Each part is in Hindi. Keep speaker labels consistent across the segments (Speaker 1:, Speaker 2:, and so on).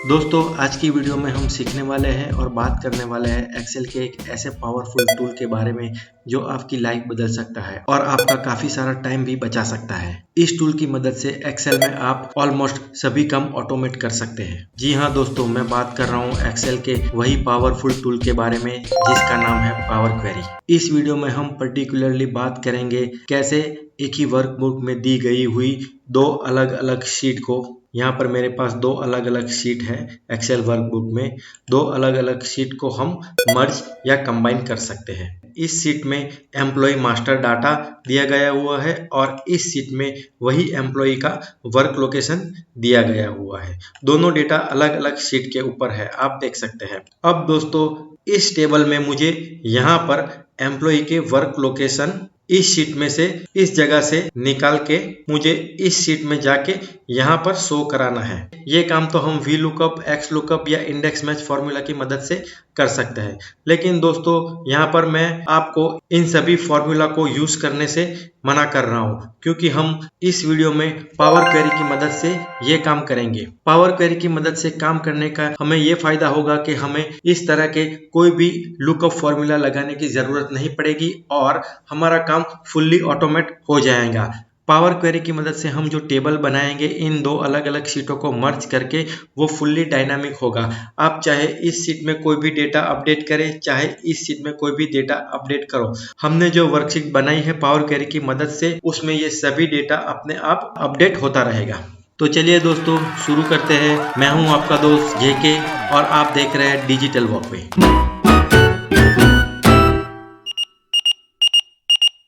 Speaker 1: दोस्तों आज की वीडियो में हम सीखने वाले हैं और बात करने वाले हैं एक्सेल के एक ऐसे पावरफुल टूल के बारे में जो आपकी लाइफ बदल सकता है और आपका काफी सारा टाइम भी बचा सकता है। इस टूल की मदद से एक्सेल में आप ऑलमोस्ट सभी काम ऑटोमेट कर सकते हैं। जी हाँ दोस्तों, मैं बात कर रहा हूँ एक्सेल के वही पावरफुल टूल के बारे में जिसका नाम है पावर क्वेरी। इस वीडियो में हम पर्टिकुलरली बात करेंगे कैसे एक ही वर्कबुक में दी गई हुई दो अलग अलग शीट को, यहाँ पर मेरे पास दो अलग अलग शीट है एक्सेल वर्कबुक में, दो अलग अलग शीट को हम मर्ज या कंबाइन कर सकते हैं। इस शीट में एम्प्लॉय मास्टर डाटा दिया गया हुआ है और इस शीट में वही एम्प्लॉय का वर्क लोकेशन दिया गया हुआ है। दोनों डेटा अलग अलग शीट के ऊपर है, आप देख सकते हैं। अब दोस्तों इस टेबल में मुझे यहाँ पर एम्प्लॉय के वर्क लोकेशन इस शीट में से इस जगह से निकाल के मुझे इस शीट में जाके यहाँ पर शो कराना है। ये काम तो हम वी लुकअप, एक्स लुकअप या इंडेक्स मैच फॉर्मूला की मदद से कर सकते हैं, लेकिन दोस्तों यहाँ पर मैं आपको इन सभी फॉर्मूला को यूज करने से मना कर रहा हूँ क्योंकि हम इस वीडियो में पावर क्वेरी की मदद से ये काम करेंगे। पावर क्वेरी की मदद से काम करने का हमें ये फायदा होगा कि हमें इस तरह के कोई भी लुकअप फॉर्मूला लगाने की जरूरत नहीं पड़ेगी और हमारा काम फुल्ली ऑटोमेट हो जाएगा। पावर क्वेरी की मदद से हम जो टेबल बनाएंगे इन दो अलग अलग शीटों को मर्ज करके वो फुल्ली डायनामिक होगा। आप चाहे इस शीट में कोई भी डेटा अपडेट करें, चाहे इस शीट में कोई भी डेटा अपडेट करो, हमने जो वर्कशीट बनाई है पावर क्वेरी की मदद से उसमें ये सभी डेटा अपने आप अपडेट होता रहेगा। तो चलिए दोस्तों शुरू करते हैं। मैं हूं आपका दोस्त जेके और आप देख रहे हैं डिजिटल वॉकवे।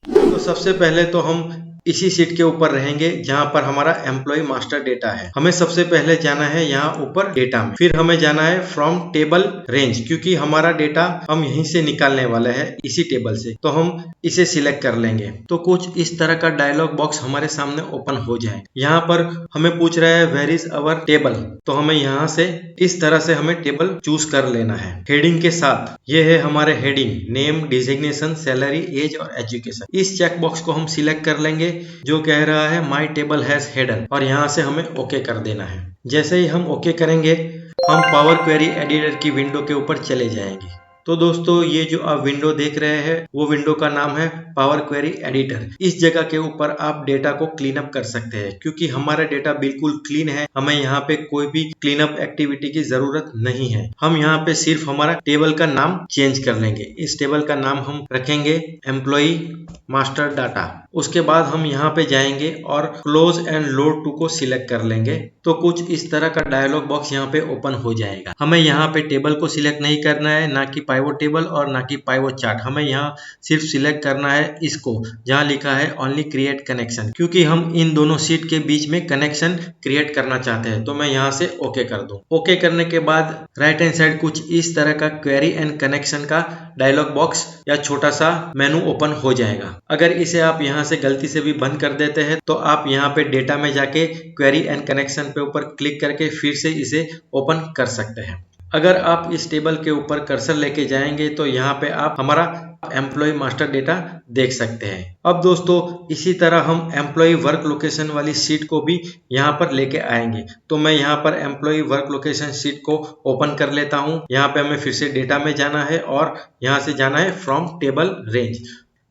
Speaker 1: तो सबसे पहले तो हम इसी शीट के ऊपर रहेंगे जहां पर हमारा एम्प्लॉय मास्टर डेटा है। हमें सबसे पहले जाना है यहाँ ऊपर डेटा में, फिर हमें जाना है फ्रॉम टेबल रेंज, क्योंकि हमारा डेटा हम यहीं से निकालने वाले हैं इसी टेबल से, तो हम इसे सिलेक्ट कर लेंगे। तो कुछ इस तरह का डायलॉग बॉक्स हमारे सामने ओपन हो जाए। यहाँ पर हमें पूछ रहा है वेयर इज अवर टेबल, तो हमें यहाँ से इस तरह से हमें टेबल चूज कर लेना है हेडिंग के साथ। ये है हमारे heading, name, designation, salary, age और एजुकेशन। इस चेक बॉक्स को हम सिलेक्ट कर लेंगे जो कह रहा है माई टेबल हैज हेडर, और यहाँ से हमें ओके कर देना है। जैसे ही हम ओके करेंगे हम पावर क्वेरी एडिटर की विंडो के ऊपर चले जाएंगे। तो दोस्तों ये जो आप विंडो देख रहे हैं वो विंडो का नाम है पावर क्वेरी एडिटर। इस जगह के ऊपर आप डेटा को क्लीन अप कर सकते हैं क्योंकि हमारा डेटा बिल्कुल क्लीन है, हमें यहाँ पे कोई भी क्लीन अप एक्टिविटी की जरूरत नहीं है। हम यहाँ पे सिर्फ हमारा टेबल का नाम चेंज कर लेंगे। इस टेबल का नाम हम रखेंगे एम्प्लॉय मास्टर डाटा। उसके बाद हम यहाँ पे जाएंगे और क्लोज एंड लोड टू को सिलेक्ट कर लेंगे। तो कुछ इस तरह का डायलॉग बॉक्स यहाँ पे ओपन हो जाएगा। हमें यहाँ पे टेबल को सिलेक्ट नहीं करना है, ना कि पाइवोट टेबल और ना कि पाइवोट चार्ट। हमें यहाँ सिर्फ सिलेक्ट करना है इसको जहाँ लिखा है ओनली क्रिएट कनेक्शन, क्योंकि हम इन दोनों शीट के बीच में कनेक्शन क्रिएट करना चाहते हैं। तो मैं यहाँ से ओके कर दूं। ओके करने के बाद राइट हैंड साइड कुछ इस तरह का क्वेरी एंड कनेक्शन का डायलॉग बॉक्स या छोटा सा मेनू ओपन हो जाएगा। अगर इसे आप यहाँ से गलती से भी बंद कर देते हैं तो आप यहाँ पे डेटा में जाके क्वेरी एंड कनेक्शन पे ऊपर क्लिक करके फिर से इसे ओपन कर सकते हैं। अगर आप इस टेबल के ऊपर कर्सर लेके जाएंगे तो यहाँ पे आप हमारा एम्प्लॉय मास्टर डेटा देख सकते हैं। अब दोस्तों इसी तरह हम एम्प्लॉय वर्क लोकेशन वाली शीट को भी यहाँ पर लेके आएंगे। तो मैं यहाँ पर एम्प्लॉय वर्क लोकेशन शीट को ओपन कर लेता हूँ। यहाँ पे हमें फिर से डेटा में जाना है और यहाँ से जाना है फ्रॉम टेबल रेंज।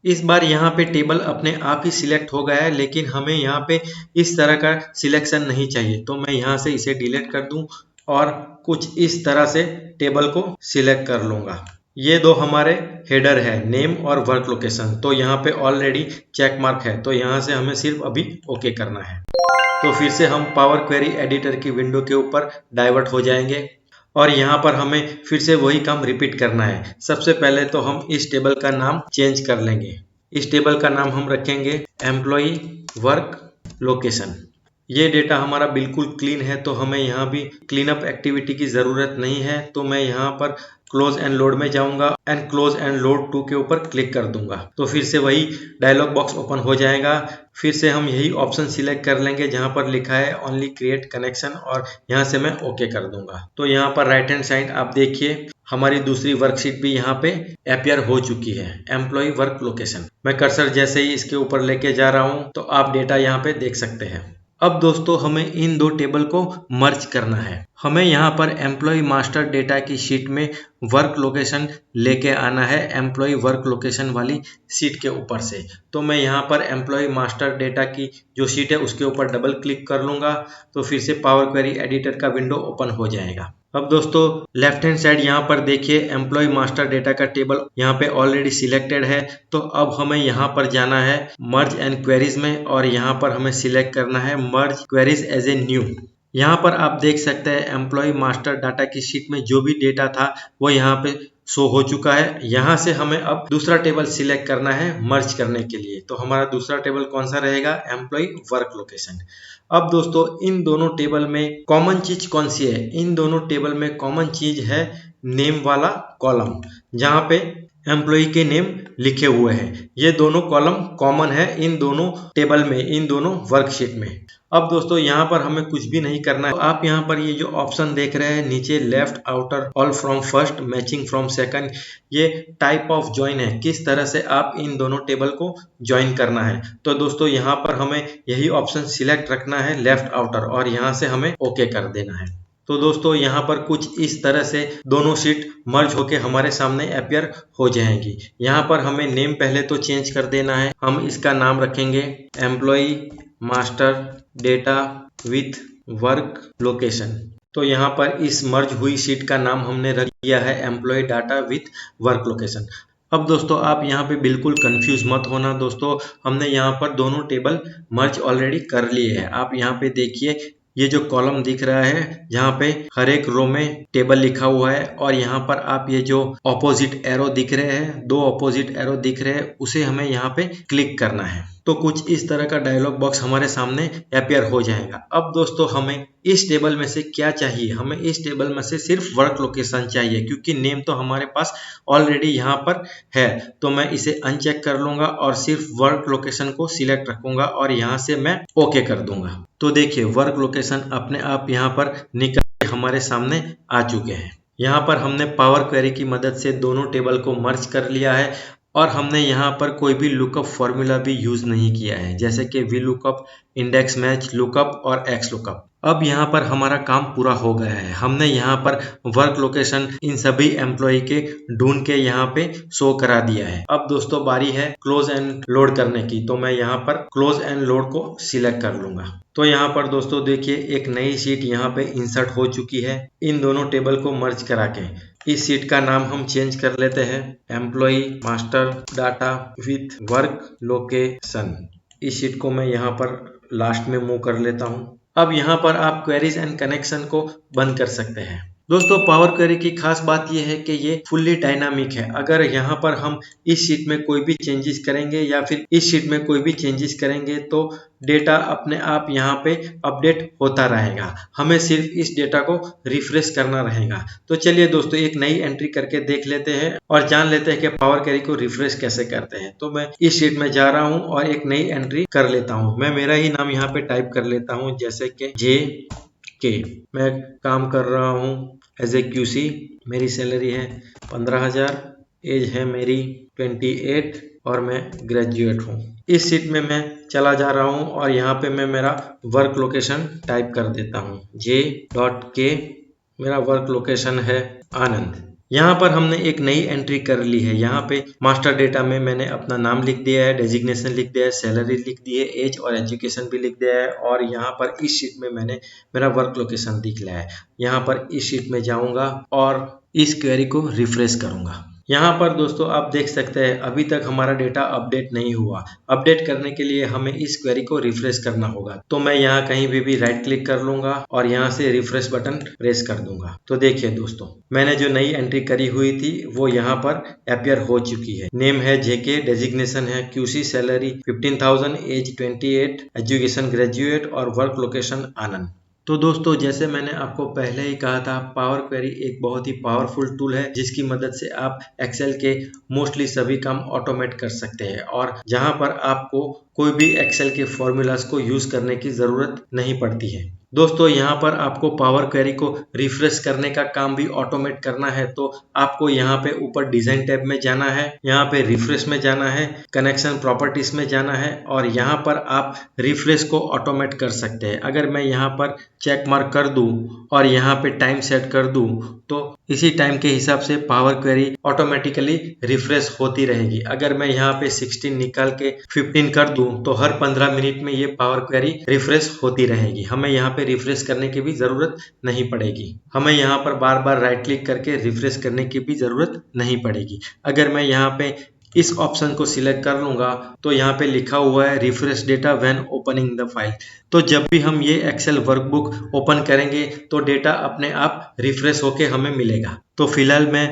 Speaker 1: इस बार यहाँ पे टेबल अपने आप ही सिलेक्ट हो गया है, लेकिन हमें यहाँ पे इस तरह का सिलेक्शन नहीं चाहिए। तो मैं यहाँ से इसे डिलीट कर दूं और कुछ इस तरह से टेबल को सिलेक्ट कर लूंगा। ये दो हमारे हेडर है, नेम और वर्क लोकेशन। तो यहाँ पे ऑलरेडी चेक मार्क है, तो यहाँ से हमें सिर्फ अभी ओके करना है। तो फिर से हम पावर क्वेरी एडिटर की विंडो के ऊपर डाइवर्ट हो जाएंगे और यहाँ पर हमें फिर से वही काम रिपीट करना है। सबसे पहले तो हम इस टेबल का नाम चेंज कर लेंगे। इस टेबल का नाम हम रखेंगे एम्प्लॉय वर्क लोकेशन। ये डेटा हमारा बिल्कुल क्लीन है, तो हमें यहाँ भी क्लीन अप एक्टिविटी की जरूरत नहीं है। तो मैं यहाँ पर क्लोज एंड लोड में जाऊंगा and close and load to के ऊपर क्लिक कर दूंगा। तो फिर से वही डायलॉग बॉक्स ओपन हो जाएगा। फिर से हम यही ऑप्शन सिलेक्ट कर लेंगे जहां पर लिखा है ओनली क्रिएट कनेक्शन और यहां से मैं ओके कर दूंगा। तो यहाँ पर राइट हैंड साइड आप देखिए हमारी दूसरी वर्कशीट भी यहाँ पे अपीयर हो चुकी है, एम्प्लॉय वर्क लोकेशन। मैं कर्सर जैसे ही इसके ऊपर लेके जा रहा हूँ तो आप डेटा यहाँ पे देख सकते हैं। अब दोस्तों हमें इन दो टेबल को मर्ज करना है। हमें यहाँ पर एम्प्लॉय मास्टर डेटा की शीट में वर्क लोकेशन लेके आना है एम्प्लॉय वर्क लोकेशन वाली शीट के ऊपर से। तो मैं यहाँ पर एम्प्लॉय मास्टर डेटा की जो शीट है उसके ऊपर डबल क्लिक कर लूंगा, तो फिर से पावर क्वेरी एडिटर का विंडो ओपन हो जाएगा। अब दोस्तों लेफ्ट हैंड साइड यहाँ पर देखिए एम्प्लॉय मास्टर डेटा का टेबल यहाँ पे ऑलरेडी सिलेक्टेड है। तो अब हमें यहाँ पर जाना है मर्ज एंड क्वेरीज में और यहाँ पर हमें सिलेक्ट करना है मर्ज क्वेरीज एज ए न्यू। यहाँ पर आप देख सकते हैं एम्प्लॉय मास्टर डाटा की शीट में जो भी डेटा था वो यहाँ पे शो हो चुका है। यहाँ से हमें अब दूसरा टेबल सिलेक्ट करना है मर्ज करने के लिए। तो हमारा दूसरा टेबल कौन सा रहेगा? Employee work location. अब दोस्तों इन दोनों टेबल में कॉमन चीज कौन सी है? इन दोनों टेबल में कॉमन चीज है नेम वाला कॉलम, जहाँ पे एम्प्लॉय के नेम लिखे हुए हैं। ये दोनों कॉलम कॉमन है इन दोनों टेबल में, इन दोनों वर्कशीट में। अब दोस्तों यहाँ पर हमें कुछ भी नहीं करना है। तो आप यहाँ पर ये जो ऑप्शन देख रहे हैं नीचे left outer all from first matching from second, ये टाइप ऑफ ज्वाइन है, किस तरह से आप इन दोनों टेबल को ज्वाइन करना है। तो दोस्तों यहाँ पर हमें यही ऑप्शन सिलेक्ट रखना है लेफ्ट आउटर और यहाँ से हमें ओके कर देना है। तो दोस्तों यहाँ पर कुछ इस तरह से दोनों शीट मर्ज होके हमारे सामने अपीयर हो जाएंगी। यहाँ पर हमें नेम पहले तो चेंज कर देना है। हम इसका नाम रखेंगे employee master data with work location. तो यहाँ पर इस मर्ज हुई शीट का नाम हमने रख दिया है employee data with work location. अब दोस्तों आप यहाँ पे बिल्कुल कंफ्यूज मत होना दोस्तों, हमने यहाँ पर दोनों टेबल मर्ज ऑलरेडी कर लिए हैं। आप यहाँ पे देखिए ये जो कॉलम दिख रहा है जहाँ पे हर एक रो में टेबल लिखा हुआ है और यहाँ पर आप ये जो ऑपोजिट एरो दिख रहे हैं, दो ऑपोजिट एरो दिख रहे हैं, उसे हमें यहाँ पे क्लिक करना है। तो कुछ इस तरह का डायलॉग बॉक्स हमारे सामने अपीयर हो जाएगा। अब दोस्तों हमें इस टेबल में से क्या चाहिए? हमें इस टेबल में से सिर्फ वर्क लोकेशन चाहिए, क्योंकि नेम तो हमारे पास ऑलरेडी यहाँ पर है। तो मैं इसे अनचेक कर लूंगा और सिर्फ वर्क लोकेशन को सिलेक्ट रखूंगा और यहाँ से मैं ओके कर दूंगा। तो देखिए वर्क लोकेशन अपने आप यहाँ पर निकल के हमारे सामने आ चुके हैं। यहाँ पर हमने पावर क्वेरी की मदद से दोनों टेबल को मर्ज कर लिया है और हमने यहाँ पर कोई भी लुकअप फॉर्मूला भी यूज नहीं किया है, जैसे कि V lookup, index match lookup और एक्स लुकअप। अब यहाँ पर हमारा काम पूरा हो गया है। हमने यहाँ पर वर्क लोकेशन इन सभी एम्प्लॉय के ढूंढ के यहाँ पे शो करा दिया है। अब दोस्तों बारी है क्लोज एंड लोड करने की। तो मैं यहाँ पर क्लोज एंड लोड को सिलेक्ट कर लूंगा। तो यहाँ पर दोस्तों देखिए एक नई शीट यहाँ पे इंसर्ट हो चुकी है इन दोनों टेबल को मर्ज करा के। इस शीट का नाम हम चेंज कर लेते हैं employee master data with work location. इस शीट को मैं यहाँ पर लास्ट में मूव कर लेता हूँ। अब यहाँ पर आप क्वेरीज एंड कनेक्शन को बंद कर सकते हैं। दोस्तों पावर क्वेरी की खास बात यह है कि ये फुल्ली डायनामिक है। अगर यहाँ पर हम इस शीट में कोई भी चेंजेस करेंगे या फिर इस शीट में कोई भी चेंजेस करेंगे तो डेटा अपने आप यहाँ पे अपडेट होता रहेगा। हमें सिर्फ इस डेटा को रिफ्रेश करना रहेगा। तो चलिए दोस्तों एक नई एंट्री करके देख लेते हैं और जान लेते हैं कि पावर क्वेरी को रिफ्रेश कैसे करते हैं। तो मैं इस शीट में जा रहा हूँ और एक नई एंट्री कर लेता हूँ। मैं मेरा ही नाम यहाँ पे टाइप कर लेता हूँ, जैसे कि JK। मैं काम कर रहा हूँ एज ए QC। मेरी सैलरी है 15,000, एज है मेरी 28 और मैं ग्रेजुएट हूँ। इस शीट में मैं चला जा रहा हूँ और यहाँ पे मैं मेरा वर्क लोकेशन टाइप कर देता हूँ J.K। मेरा वर्क लोकेशन है आनंद। यहाँ पर हमने एक नई एंट्री कर ली है। यहाँ पे मास्टर डेटा में मैंने अपना नाम लिख दिया है, डेजिग्नेशन लिख दिया है, सैलरी लिख दी है, एज और एजुकेशन भी लिख दिया है और यहाँ पर इस शीट में मैंने मेरा वर्क लोकेशन लिख लिया है। यहाँ पर इस शीट में जाऊँगा और इस क्वेरी को रिफ्रेश करूँगा। यहाँ पर दोस्तों आप देख सकते हैं अभी तक हमारा डेटा अपडेट नहीं हुआ। अपडेट करने के लिए हमें इस क्वेरी को रिफ्रेश करना होगा। तो मैं यहाँ कहीं भी राइट क्लिक कर लूंगा और यहाँ से रिफ्रेश बटन प्रेस कर दूंगा। तो देखिए दोस्तों मैंने जो नई एंट्री करी हुई थी वो यहाँ पर अपीयर हो चुकी है। नेम है JK, डेजिग्नेशन है QC, salary 15,000, age 28, education graduate और वर्क लोकेशन आनंद। तो दोस्तों जैसे मैंने आपको पहले ही कहा था पावर क्वेरी एक बहुत ही पावरफुल टूल है जिसकी मदद से आप एक्सेल के मोस्टली सभी काम ऑटोमेट कर सकते हैं। और जहां पर आपको कोई भी एक्सेल के फॉर्मूलाज को यूज करने की जरूरत नहीं पड़ती है। दोस्तों यहाँ पर आपको पावर क्वेरी को रिफ्रेश करने का काम भी ऑटोमेट करना है, तो आपको यहाँ पे ऊपर डिजाइन टैब में जाना है, यहाँ पे रिफ्रेश में जाना है, कनेक्शन प्रॉपर्टीज में जाना है और यहाँ पर आप रिफ्रेश को ऑटोमेट कर सकते हैं। अगर मैं यहाँ पर चेक मार्क कर दूं और यहाँ पे टाइम सेट कर दूं तो इसी टाइम के हिसाब से पावर क्वेरी ऑटोमेटिकली रिफ्रेश होती रहेगी। अगर मैं यहाँ पे 16 निकाल के 15 कर दूं तो हर 15 मिनट में ये पावर क्वेरी रिफ्रेश होती रहेगी। हमें यहाँ पे रिफ्रेश करने की भी जरूरत नहीं पड़ेगी। हमें यहाँ पर बार बार राइट क्लिक करके रिफ्रेश करने की भी जरूरत नहीं पड़ेगी। अगर मैं यहाँ पे इस ऑप्शन को सिलेक्ट कर लूंगा तो यहाँ पे लिखा हुआ है refresh data when opening the file. तो जब भी हम ये एक्सेल वर्कबुक ओपन करेंगे तो डेटा अपने आप रिफ्रेश होके हमें मिलेगा। तो फिलहाल मैं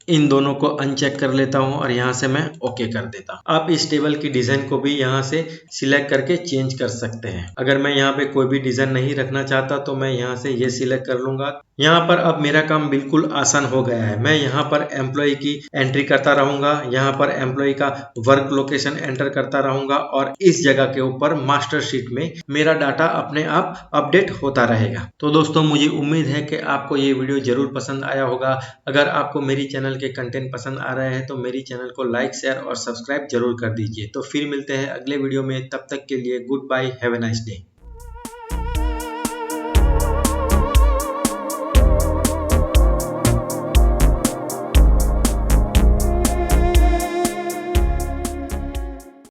Speaker 1: इन दोनों को अनचेक कर लेता हूं और यहाँ से मैं ओके कर देता हूं। आप इस टेबल की डिजाइन को भी यहाँ से सिलेक्ट करके चेंज कर सकते हैं। अगर मैं यहाँ पे कोई भी डिजाइन नहीं रखना चाहता तो मैं यहाँ से ये सिलेक्ट कर लूंगा। यहाँ पर अब मेरा काम बिल्कुल आसान हो गया है। मैं यहाँ पर एम्प्लॉय की एंट्री करता रहूंगा, यहाँ पर एम्प्लॉय का वर्क लोकेशन एंटर करता रहूंगा और इस जगह के ऊपर मास्टर शीट में मेरा डाटा अपने आप अपडेट होता रहेगा। तो दोस्तों मुझे उम्मीद है कि आपको ये वीडियो जरूर पसंद आया होगा। अगर आपको मेरी चैनल के कंटेंट पसंद आ रहे हैं तो मेरी चैनल को लाइक शेयर और सब्सक्राइब जरूर कर दीजिए। तो फिर मिलते हैं अगले वीडियो में, तब तक के लिए goodbye, have a nice day.